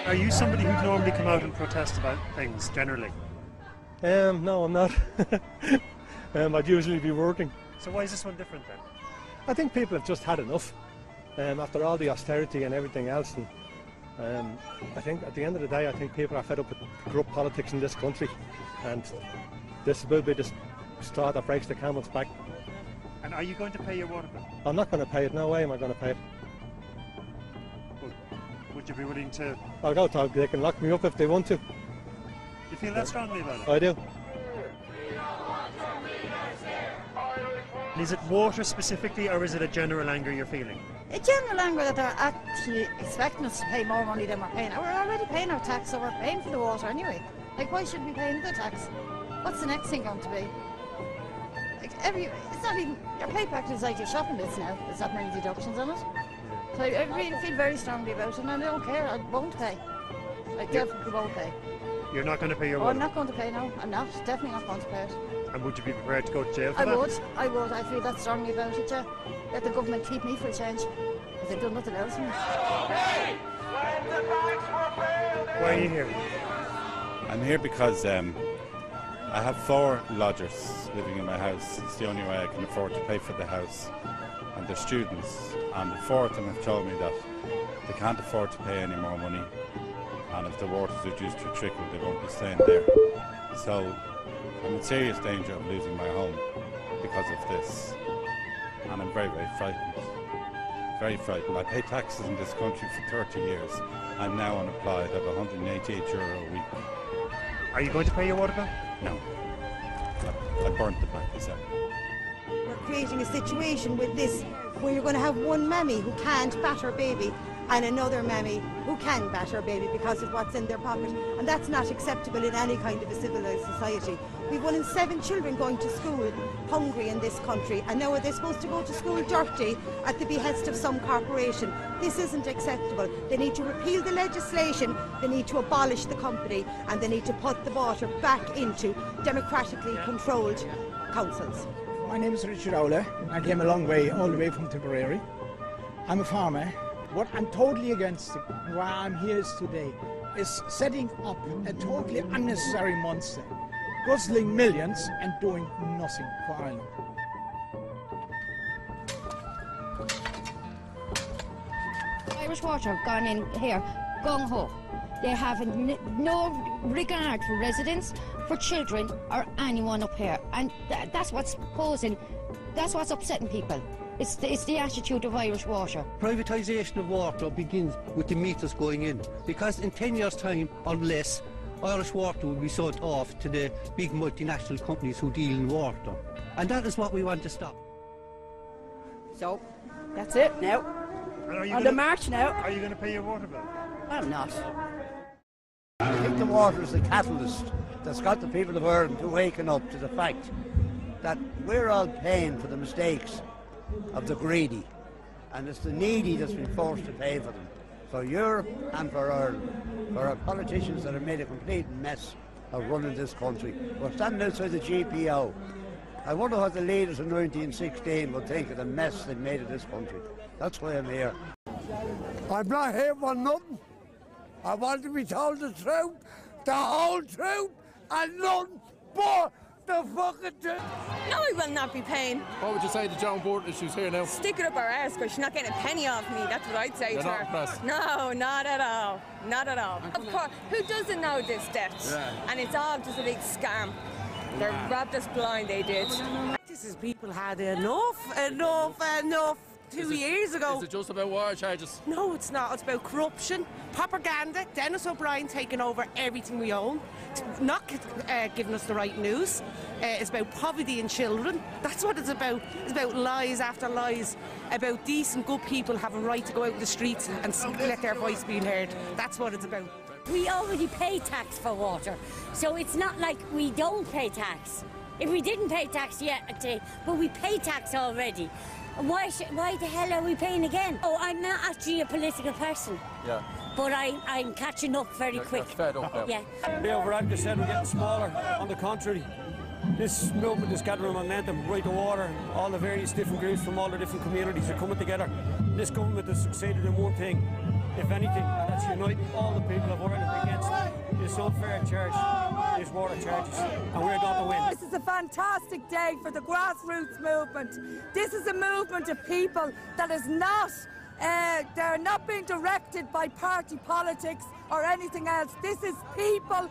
Are you somebody who normally come out and protest about things, generally? No, I'm not. I'd usually be working. So why is this one different then? I think people have just had enough after all the austerity and everything else. And I think at the end of the day, I think people are fed up with corrupt politics in this country, and this will be the straw that breaks the camel's back. And are you going to pay your water bill? I'm not going to pay it. No way am I going to pay it. Well, would you be willing to? I'll go talk. They can lock me up if they want to. You feel that strongly about it? I do. And is it water specifically, or is it a general anger you're feeling? A general anger that they're actually expecting us to pay more money than we're paying. We're already paying our tax, so we're paying for the water anyway. Like, why should we be paying the tax? What's the next thing going to be? Like, it's not even, your pay packet is like your shopping list now. There's that many deductions on it. So I really feel very strongly about it, and I don't care. I won't pay. I definitely won't pay. You're not going to pay your water? I'm not going to pay, no. I'm not. Definitely not going to pay it. And would you be prepared to go to jail for that? I would. I feel that strongly about it, yeah. Let the government keep me for a change, because they've done nothing else for me. Why are you here? I'm here because I have 4 lodgers living in my house. It's the only way I can afford to pay for the house. And they're students. And the 4 of them have told me that they can't afford to pay any more money. And if the water's reduced to a trickle, they won't be staying there. So I'm in serious danger of losing my home because of this. And I'm very, very frightened. Very frightened. I pay taxes in this country for 30 years. I'm now unemployed. I have €188 a week. Are you going to pay your water bill? No. I burnt the back myself. We're creating a situation with this where you're going to have one mammy who can't bat her baby and another mammy who can bat her baby because of what's in their pocket. And that's not acceptable in any kind of a civilised society. We've 1 in 7 children going to school hungry in this country, and now are they supposed to go to school dirty at the behest of some corporation? This isn't acceptable. They need to repeal the legislation, they need to abolish the company, and they need to put the water back into democratically controlled councils. My name is Richard Owler. I came a long way, all the way from Tipperary. I'm a farmer. What I'm totally against, why I'm here today, is setting up a totally unnecessary monster, guzzling millions and doing nothing for Ireland. Irish Water have gone in here, gung-ho. They have no regard for residents, for children, or anyone up here. And that's what's that's what's upsetting people. It's the attitude of Irish Water. Privatisation of water begins with the meters going in, because in 10 years' time or less, Irish Water will be sold off to the big multinational companies who deal in water. And that is what we want to stop. So, that's it now. On the march now. Are you going to pay your water bill? I'm not. I think the water is the catalyst that's got the people of Ireland to waken up to the fact that we're all paying for the mistakes of the greedy, and it's the needy that's been forced to pay for them, for Europe and for Ireland, for our politicians that have made a complete mess of running this country. We're standing outside the GPO. I wonder what the leaders in 1916 would think of the mess they've made of this country. That's why I'm here. I'm not here for nothing. I want to be told the truth, the whole truth, and none but the fucking truth. No, I will not be paying. What would you say to Joan Borton if she was here now? Stick it up our arse, because she's not getting a penny off me. That's what I'd say to her. Impressed. No, not at all. Not at all. Of course, who doesn't know this debt? Yeah. And it's all just a big scam. They robbed us blind, they did. This is people had enough 2 years ago. Is it just about water charges? No, it's not. It's about corruption, propaganda, Dennis O'Brien taking over everything we own, not giving us the right news. It's about poverty in children. That's what it's about. It's about lies after lies, about decent, good people having right to go out in the streets and let their voice be heard. That's what it's about. We already pay tax for water, so it's not like we don't pay tax. If we didn't pay tax yet, I'd say, but we pay tax already. Why the hell are we paying again? Oh, I'm not actually a political person. Yeah. But I'm catching up very quick. Fed up now. Yeah. The overactor said we're getting smaller. On the contrary, this movement is gathering momentum. Right to Water, all the various different groups from all the different communities are coming together. This government has succeeded in one thing, if anything, and let's unite all the people of Ireland against this unfair charge, these water charges, and we're going to win. This is a fantastic day for the grassroots movement. This is a movement of people that is not, they're not being directed by party politics or anything else. This is people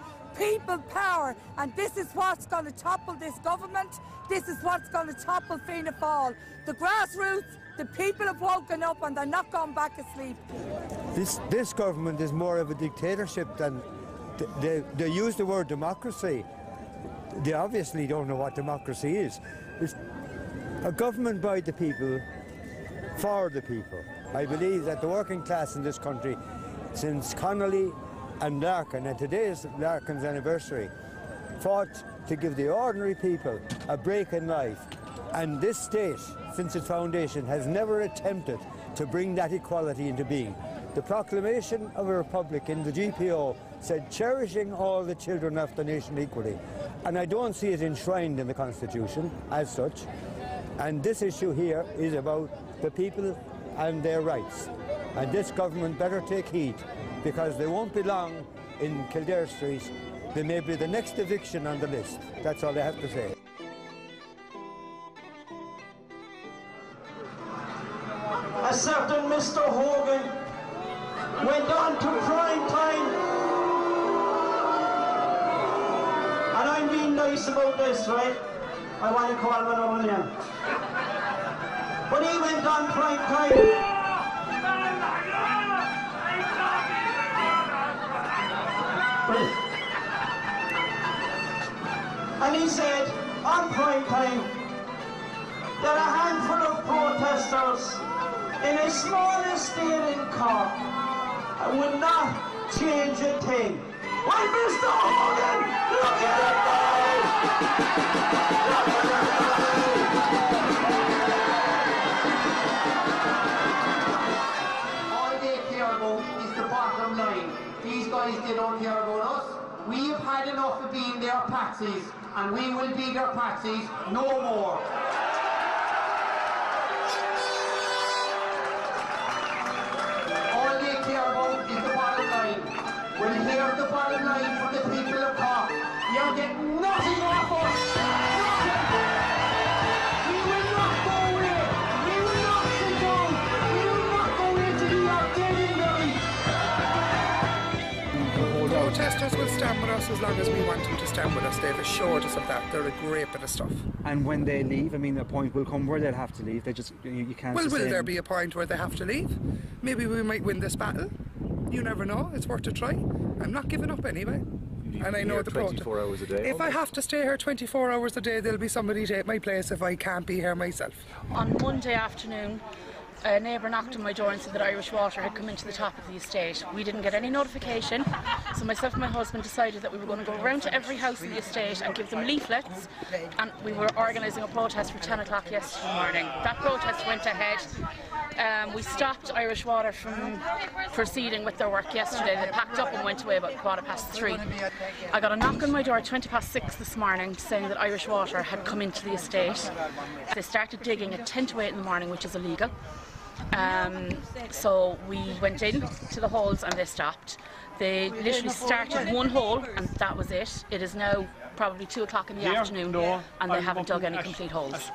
power, and this is what's going to topple this government. This is what's going to topple Fianna Fáil. The grassroots, the people have woken up and they're not going back asleep. This government is more of a dictatorship than they use the word democracy. They obviously don't know what democracy is. It's a government by the people, for the people. I believe that the working class in this country, since Connolly and Larkin, and today is Larkin's anniversary, fought to give the ordinary people a break in life. And this state, since its foundation, has never attempted to bring that equality into being. The proclamation of a republic in the GPO said cherishing all the children of the nation equally. And I don't see it enshrined in the Constitution as such. And this issue here is about the people and their rights. And this government better take heed, because they won't be long in Kildare Street. They may be the next eviction on the list. That's all I have to say. A certain Mr. Hogan went on to prime time, and I'm being nice about this, right? I want to call him another name. But he went on prime time. And he said, on prime time, that a handful of protesters in a small estate in Cork would not change a thing. Well, Mr. Hogan, look at it now! All they care about is the bottom line. These guys, they don't care about us. We have had enough of being their patsies, and we will be their patsies no more. All they care about is the bottom line. Well, here's the bottom line from the people of Cork. You'll get nothing off us. Nothing. We will not go away. We will not sit down. We will not go into the dead and buried. Protesters will stand with us as long as we want them to stand with us. They've assured us of that. They're a great bit of stuff. And when they leave, I mean, a point will come where they'll have to leave. They just, you can't. Well, will there be a point where they have to leave? Maybe we might win this battle. You never know. It's worth a try. I'm not giving up anyway. And I know the 24 hours a day. If I have to stay here 24 hours a day, there'll be somebody to take my place if I can't be here myself. On Monday afternoon, a neighbour knocked on my door and said that Irish Water had come into the top of the estate. We didn't get any notification, so myself and my husband decided that we were going to go around to every house in the estate and give them leaflets, and we were organising a protest for 10 o'clock yesterday morning. That protest went ahead. We stopped Irish Water from proceeding with their work yesterday. They packed up and went away about 3:15. I got a knock on my door at 6:20 this morning saying that Irish Water had come into the estate. They started digging at 10 to 8 in the morning, which is illegal. So we went in to the holes and they stopped. They literally started one hole and that was it. It is now probably 2 o'clock in the afternoon and they haven't dug any complete holes.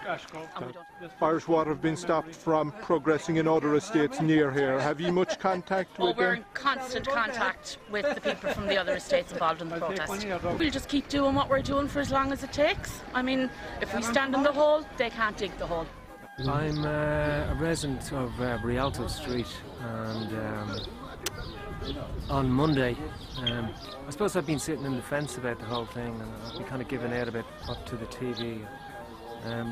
Irish Water have been stopped from progressing in other estates near here. Have you much contact with them? We're in constant contact with the people from the other estates involved in the protest. We'll just keep doing what we're doing for as long as it takes. I mean, if we stand in the hole, they can't dig the hole. I'm a resident of Rialto Street, and on Monday, I suppose I've been sitting in the fence about the whole thing, and I've been kind of giving out a bit up to the TV.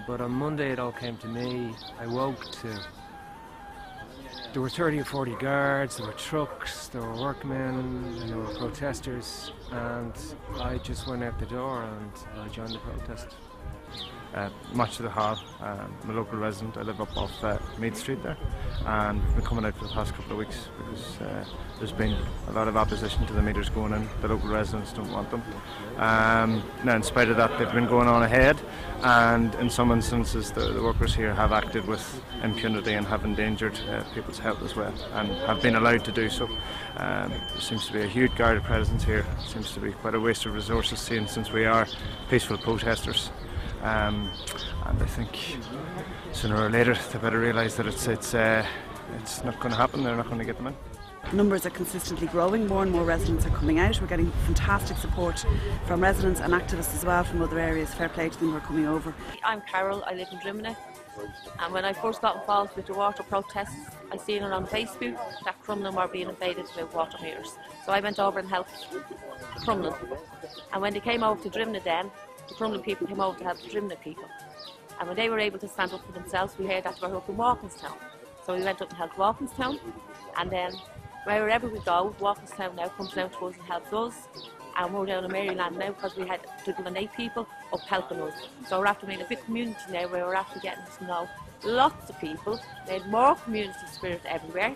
But on Monday it all came to me. I woke to, there were 30 or 40 guards, there were trucks, there were workmen, and there were protesters, and I just went out the door and I joined the protest. much of the hall. I'm a local resident. I live up off Meath Street there, and we've been coming out for the past couple of weeks because there's been a lot of opposition to the meters going in. The local residents don't want them. Now, in spite of that, they've been going on ahead, and in some instances the workers here have acted with impunity and have endangered people's health as well, and have been allowed to do so. There seems to be a huge guarded presence here. It seems to be quite a waste of resources, since we are peaceful protesters. And I think sooner or later they better realise that it's not going to happen. They're not going to get them in. Numbers are consistently growing. More and more residents are coming out. We're getting fantastic support from residents and activists as well from other areas. Fair play to them who are coming over. I'm Carol. I live in Drimnagh. And when I first got involved with the water protests, I seen it on Facebook that Crumlin were being invaded with water meters. So I went over and helped Crumlin. And when they came over to Drimnagh then, the Crumlin people came over to help the Drimnagh people. And when they were able to stand up for themselves, we heard that they were up in Walkinstown. So we went up and helped Walkinstown, and then wherever we go, Walkinstown now comes down to us and helps us. And we're down in Maryland now because we had Dublin 8 people up helping us. So we're after making a big community now where we're after getting to know lots of people. There's more community spirit everywhere.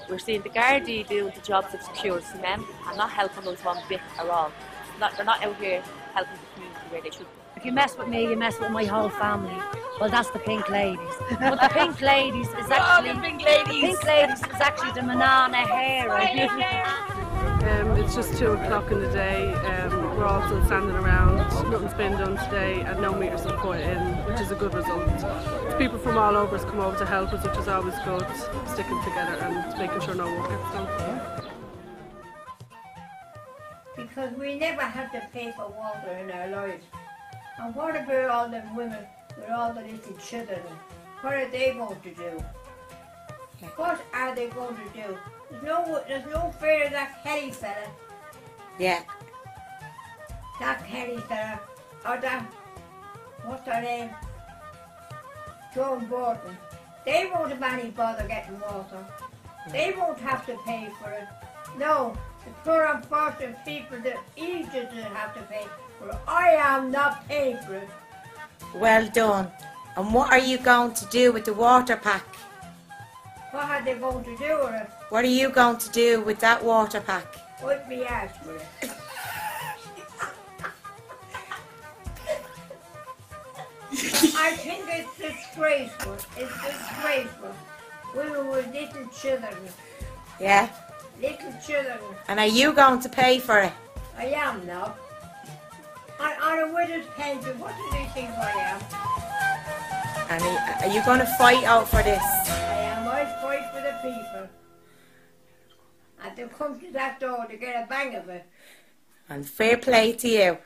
We're seeing the Gardaí doing the jobs of security men and not helping us one bit at all. They're not out here helping the community where they should be. If you mess with me, you mess with my whole family. Well, that's the Pink Ladies. But the Pink Ladies is actually Pink Ladies is actually the Manana hÉireann. It's just 2 o'clock in the day. We're all still standing around. Nothing's been done today, and no meters have put in, which is a good result. People from all over has come over to help us, which is always good. Sticking together and making sure no work gets done. Because we never had to pay for water in our lives. And what about all the women with all the little children? What are they going to do? What are they going to do? There's no fear of that Kelly fella. Yeah. That Kelly fella. Or that, what's their name? John Gordon. They won't have any bother getting water. They won't have to pay for it. No, the poor unfortunate people, the Egypts will have to pay for it. I am not paying for it. Well done. And what are you going to do with the water pack? What are they going to do with it? What are you going to do with that water pack? Wipe me ass with it. I think it's disgraceful. It's disgraceful. Women with little children. Yeah? Little children. And are you going to pay for it? I am now. On a widow's pension, what do they think I am? And are you going to fight out for this? I am. I fight for the people. And they'll come to that door to get a bang of it. And fair play to you.